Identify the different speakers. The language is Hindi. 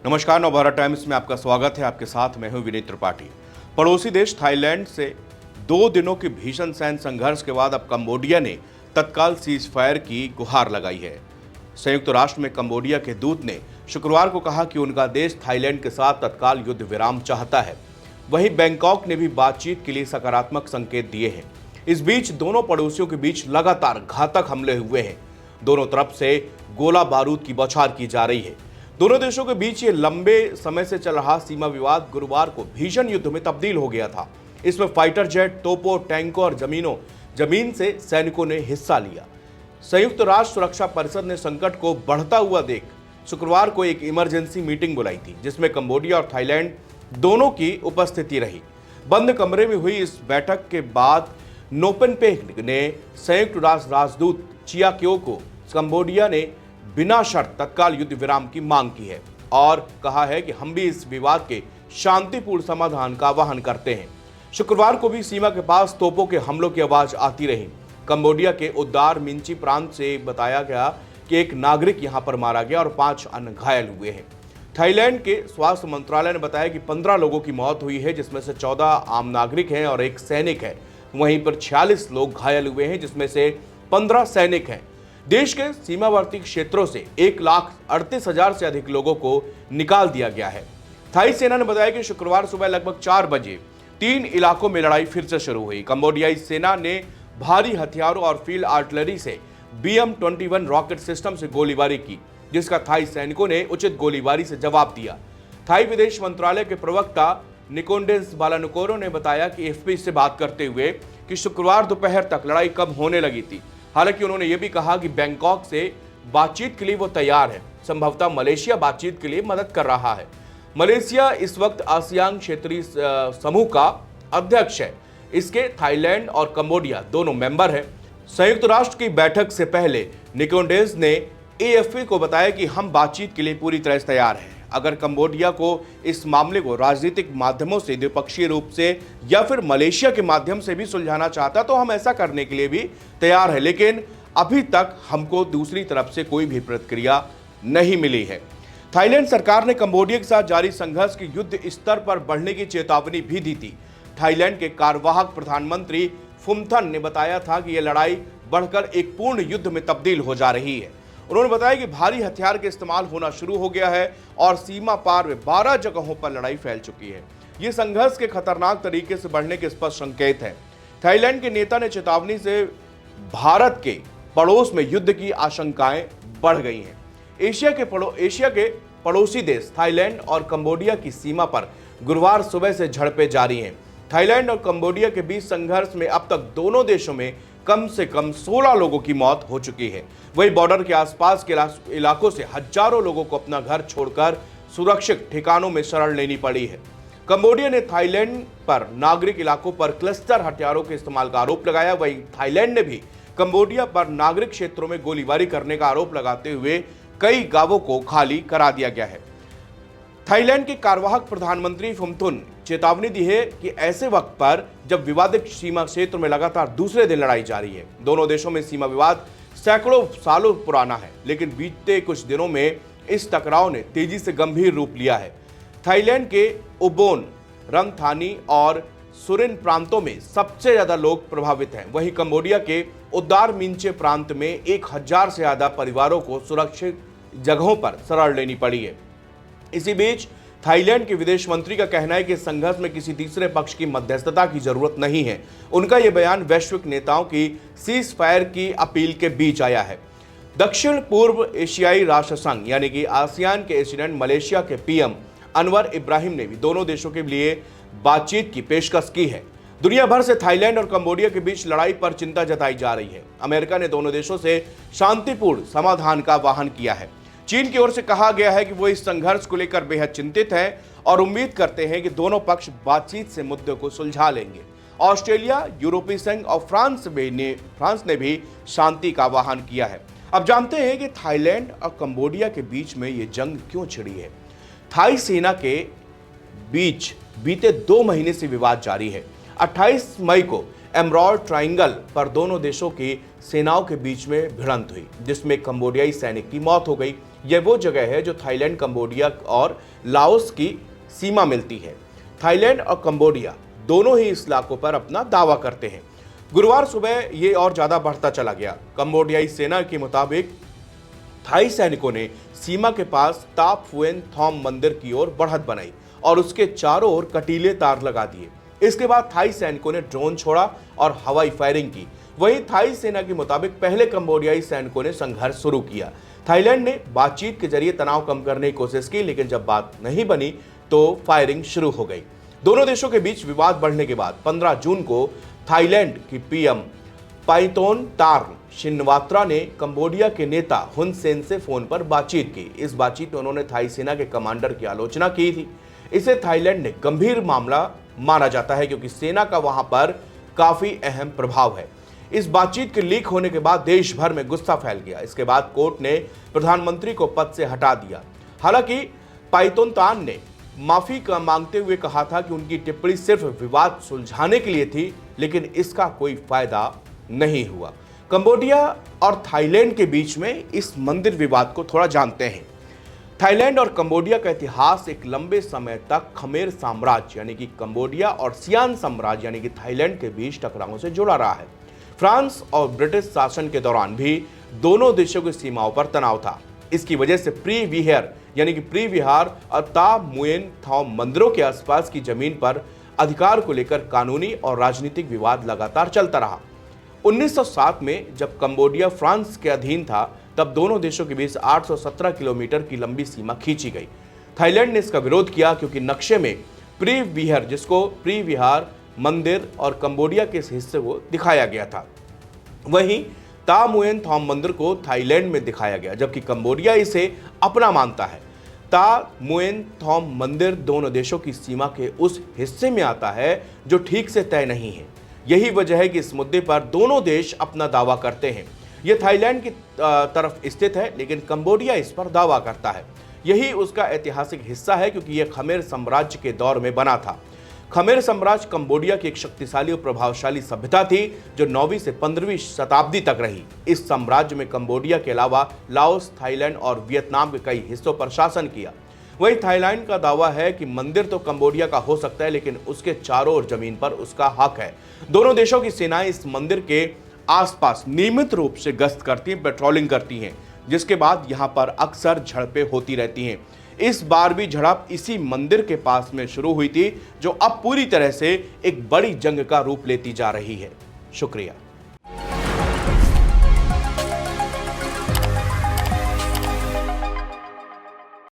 Speaker 1: नमस्कार, नवभारत टाइम्स में आपका स्वागत है। आपके साथ मैं हूं विनीत त्रिपाठी। पड़ोसी देश थाईलैंड से 2 दिनों के भीषण सैन्य संघर्ष के बाद अब कंबोडिया ने तत्काल सीज फायर की गुहार लगाई है। संयुक्त राष्ट्र में कंबोडिया के दूत ने शुक्रवार को कहा कि उनका देश थाईलैंड के साथ तत्काल युद्ध विराम चाहता है। वहीं बैंकॉक ने भी बातचीत के लिए सकारात्मक संकेत दिए हैं। इस बीच दोनों पड़ोसियों के बीच लगातार घातक हमले हुए हैं। दोनों तरफ से गोला बारूद की बौछार की जा रही है। दोनों देशों के बीच ये लंबे समय से चल रहा सीमा विवाद गुरुवार को भीषण युद्ध में तब्दील हो गया था। इसमें फाइटर जेट, तोपों, टैंकों और जमीन से सैनिकों ने हिस्सा लिया। संयुक्त राष्ट्र सुरक्षा परिषद ने संकट को बढ़ता हुआ देख शुक्रवार को एक इमरजेंसी मीटिंग बुलाई थी, जिसमें कंबोडिया और थाईलैंड दोनों की उपस्थिति रही। बंद कमरे में हुई इस बैठक के बाद नोपेनपेक ने संयुक्त राष्ट्र राजदूत चिया क्यो को कंबोडिया ने बिना शर्त तत्काल युद्ध विराम की मांग की है और कहा है कि हम भी इस विवाद के शांतिपूर्ण समाधान का आह्वान करते हैं। शुक्रवार को भी सीमा के पास तोपों के हमलों की आवाज आती रही। कंबोडिया के उद्दार मिंची प्रांत से बताया गया कि एक नागरिक यहां पर मारा गया और 5 अन्य घायल हुए हैं। थाईलैंड के स्वास्थ्य मंत्रालय ने बताया कि 15 लोगों की मौत हुई है, जिसमें से 14 आम नागरिक हैं और 1 सैनिक है। वहीं पर 46 लोग घायल हुए हैं, जिसमें से 15 सैनिक हैं। देश के सीमावर्ती क्षेत्रों से 1,38,000 से अधिक लोगों को निकाल दिया गया है। थाई सेना ने बताया कि शुक्रवार सुबह लगभग 4 बजे 3 इलाकों में लड़ाई फिर से शुरू हुई। कंबोडियाई सेना ने भारी हथियारों और फील्ड आर्टिलरी से BM-21 रॉकेट सिस्टम से गोलीबारी की, जिसका थाई सैनिकों ने उचित गोलीबारी से जवाब दिया। थाई विदेश मंत्रालय के प्रवक्ता निकोंडेस बालानुकोरो ने बताया कि AFP से बात करते हुए कि शुक्रवार दोपहर तक लड़ाई कम होने लगी थी। हालांकि उन्होंने ये भी कहा कि बैंकॉक से बातचीत के लिए वो तैयार है। संभवतः मलेशिया बातचीत के लिए मदद कर रहा है। मलेशिया इस वक्त आसियान क्षेत्रीय समूह का अध्यक्ष है। इसके थाईलैंड और कंबोडिया दोनों मेंबर हैं। संयुक्त राष्ट्र की बैठक से पहले निकोंडेस ने AFP को बताया कि हम बातचीत के लिए पूरी तरह से तैयार हैं। अगर कंबोडिया को इस मामले को राजनीतिक माध्यमों से, द्विपक्षीय रूप से या फिर मलेशिया के माध्यम से भी सुलझाना चाहता तो हम ऐसा करने के लिए भी तैयार है, लेकिन अभी तक हमको दूसरी तरफ से कोई भी प्रतिक्रिया नहीं मिली है। थाईलैंड सरकार ने कंबोडिया के साथ जारी संघर्ष की युद्ध स्तर पर बढ़ने की चेतावनी भी दी थी। थाईलैंड के कार्यवाहक प्रधानमंत्री फुमथन ने बताया था कि यह लड़ाई बढ़कर एक पूर्ण युद्ध में तब्दील हो जा रही है। उन्होंने बताया कि भारी हथियार के इस्तेमाल होना शुरू हो गया है और सीमा पार में 12 जगहों पर लड़ाई फैल चुकी है। ये संघर्ष के खतरनाक तरीके से बढ़ने के स्पष्ट संकेत हैं। थाईलैंड के नेता ने चेतावनी से भारत के पड़ोस में युद्ध की आशंकाएं बढ़ गई हैं। एशिया के पड़ोसी देश थाईलैंड और कंबोडिया की सीमा पर गुरुवार सुबह से झड़पें जारी हैं। थाईलैंड और कंबोडिया के बीच संघर्ष में अब तक दोनों देशों में कम से कम 16 लोगों की मौत हो चुकी है। वहीं बॉर्डर के आसपास के इलाकों से हजारों लोगों को अपना घर छोड़कर सुरक्षित ठिकानों में शरण लेनी पड़ी है। कंबोडिया ने थाईलैंड पर नागरिक इलाकों पर क्लस्टर हथियारों के इस्तेमाल का आरोप लगाया। वहीं थाईलैंड ने भी कंबोडिया पर नागरिक क्षेत्रों में गोलीबारी करने का आरोप लगाते हुए कई गांवों को खाली करा दिया गया है। थाईलैंड के कार्यवाहक प्रधानमंत्री फुमथुन चेतावनी दी है कि ऐसे वक्त पर जब विवादित सीमा क्षेत्र में लगातार दूसरे दिन लड़ाई जारी है। दोनों देशों में सीमा विवाद सैकड़ों सालों पुराना है, लेकिन बीते कुछ दिनों में इस टकराव ने तेजी से गंभीर रूप लिया है। थाईलैंड के उबोन, रंगथानी और सुरिन प्रांतों में सबसे ज्यादा लोग प्रभावित हैं। वहीं कंबोडिया के उद्दार मिंचे प्रांत में 1000 से ज्यादा परिवारों को सुरक्षित जगहों पर शरण लेनी पड़ी है। इसी बीच थाईलैंड के विदेश मंत्री का कहना है कि संघर्ष में किसी तीसरे पक्ष की मध्यस्थता की जरूरत नहीं है। उनका यह बयान वैश्विक नेताओं की सीज फायर की अपील के बीच आया है। दक्षिण पूर्व एशियाई राष्ट्र संघ यानी कि आसियान के प्रेसिडेंट मलेशिया के PM अनवर इब्राहिम ने भी दोनों देशों के लिए बातचीत की पेशकश की है। दुनिया भर से थाईलैंड और कंबोडिया के बीच लड़ाई पर चिंता जताई जा रही है। अमेरिका ने दोनों देशों से शांतिपूर्ण समाधान का आह्वान किया है। चीन की ओर से कहा गया है कि वो इस संघर्ष को लेकर बेहद चिंतित हैं और उम्मीद करते हैं कि दोनों पक्ष बातचीत से मुद्दे को सुलझा लेंगे। ऑस्ट्रेलिया, यूरोपीय संघ और फ्रांस ने भी शांति का आह्वान किया है। अब जानते हैं कि थाईलैंड और कंबोडिया के बीच में ये जंग क्यों छिड़ी है। थाई सेना के बीच बीते 2 महीने से विवाद जारी है। 28 मई को एमराल्ड ट्रायंगल पर दोनों देशों की सेनाओं के बीच में भिड़ंत हुई, जिसमें कंबोडियाई सैनिक की मौत हो गई। यह वो जगह है जो थाईलैंड, कंबोडिया और लाओस की सीमा मिलती है। थाईलैंड और कंबोडिया दोनों ही इस इलाकों पर अपना दावा करते हैं। गुरुवार सुबह ये और ज्यादा बढ़ता चला गया। कंबोडियाई सेना के मुताबिक थाई सैनिकों ने सीमा के पास ता फुएन थॉम मंदिर की ओर बढ़त बनाई और उसके चारों ओर कटीले तार लगा दिए। इसके बाद थाई सैनिकों ने ड्रोन छोड़ा और हवाई फायरिंग की। वहीं थाई सेना के मुताबिक पहले कंबोडियाई सैनिकों ने संघर्ष शुरू किया। थाईलैंड ने बातचीत के जरिए तनाव कम करने की कोशिश की, लेकिन जब बात नहीं बनी तो फायरिंग शुरू हो गई। दोनों देशों के बीच विवाद बढ़ने के बाद 15 जून को थाईलैंड की पीएम पाइथोनटार्न शिनवात्रा ने कंबोडिया के नेता हुन सेन से फोन पर बातचीत की। इस बातचीत में उन्होंने थाई सेना के कमांडर की आलोचना की थी। इसे थाईलैंड ने गंभीर मामला माना जाता है, क्योंकि सेना का वहां पर काफी अहम प्रभाव है। इस बातचीत के लीक होने के बाद देश भर में गुस्सा फैल गया। इसके बाद कोर्ट ने प्रधानमंत्री को पद से हटा दिया। हालांकि पाइथोनटार्न ने माफी का मांगते हुए कहा था कि उनकी टिप्पणी सिर्फ विवाद सुलझाने के लिए थी, लेकिन इसका कोई फायदा नहीं हुआ। कंबोडिया और थाईलैंड के बीच में इस मंदिर विवाद को थोड़ा जानते हैं। थाईलैंड और कंबोडिया का इतिहास एक लंबे समय तक खमेर साम्राज्य यानी कि कंबोडिया और सियान साम्राज्य यानी कि थाईलैंड के बीच टकरावों से जुड़ा रहा है। फ्रांस और ब्रिटिश शासन के दौरान भी दोनों देशों की सीमाओं पर तनाव था। इसकी वजह से प्री विहार यानी कि प्री विहार और ता मुएन थॉम मंदिरों के आसपास की जमीन पर अधिकार को लेकर कानूनी और राजनीतिक विवाद लगातार चलता रहा। 1907 में जब कंबोडिया फ्रांस के अधीन था, तब दोनों देशों के बीच 817 किलोमीटर की लंबी सीमा खींची गई। थाईलैंड ने इसका विरोध किया क्योंकि नक्शे में प्री विहार, जिसको प्री विहार मंदिर और कंबोडिया के इस हिस्से को दिखाया गया था, वहीं ता मुएन थॉम मंदिर को थाईलैंड में दिखाया गया, जबकि कंबोडिया इसे अपना मानता है। ता मुएन थॉम मंदिर दोनों देशों की सीमा के उस हिस्से में आता है जो ठीक से तय नहीं है। यही वजह है कि इस मुद्दे पर दोनों देश अपना दावा करते हैं। यह थाईलैंड की तरफ स्थित है, लेकिन कंबोडिया इस पर दावा करता है। यही उसका ऐतिहासिक हिस्सा है, क्योंकि यह खमेर साम्राज्य के दौर में बना था। खमेर साम्राज्य कंबोडिया की एक शक्तिशाली और प्रभावशाली सभ्यता थी जो 9वीं से 15वीं शताब्दी तक रही। इस साम्राज्य में कंबोडिया के अलावा लाओस, थाईलैंड और वियतनाम के कई हिस्सों पर शासन किया। वहीं थाईलैंड का दावा है कि मंदिर तो कंबोडिया का हो सकता है, लेकिन उसके चारों ओर जमीन पर उसका हक है। दोनों देशों की सेनाएं इस मंदिर के आसपास नियमित रूप से गश्त करती हैं, पेट्रोलिंग करती हैं, जिसके बाद यहां पर अक्सर झड़पें होती रहती हैं। इस बार भी झड़प इसी मंदिर के पास में शुरू हुई थी, जो अब पूरी तरह से एक बड़ी जंग का रूप लेती जा रही है। शुक्रिया।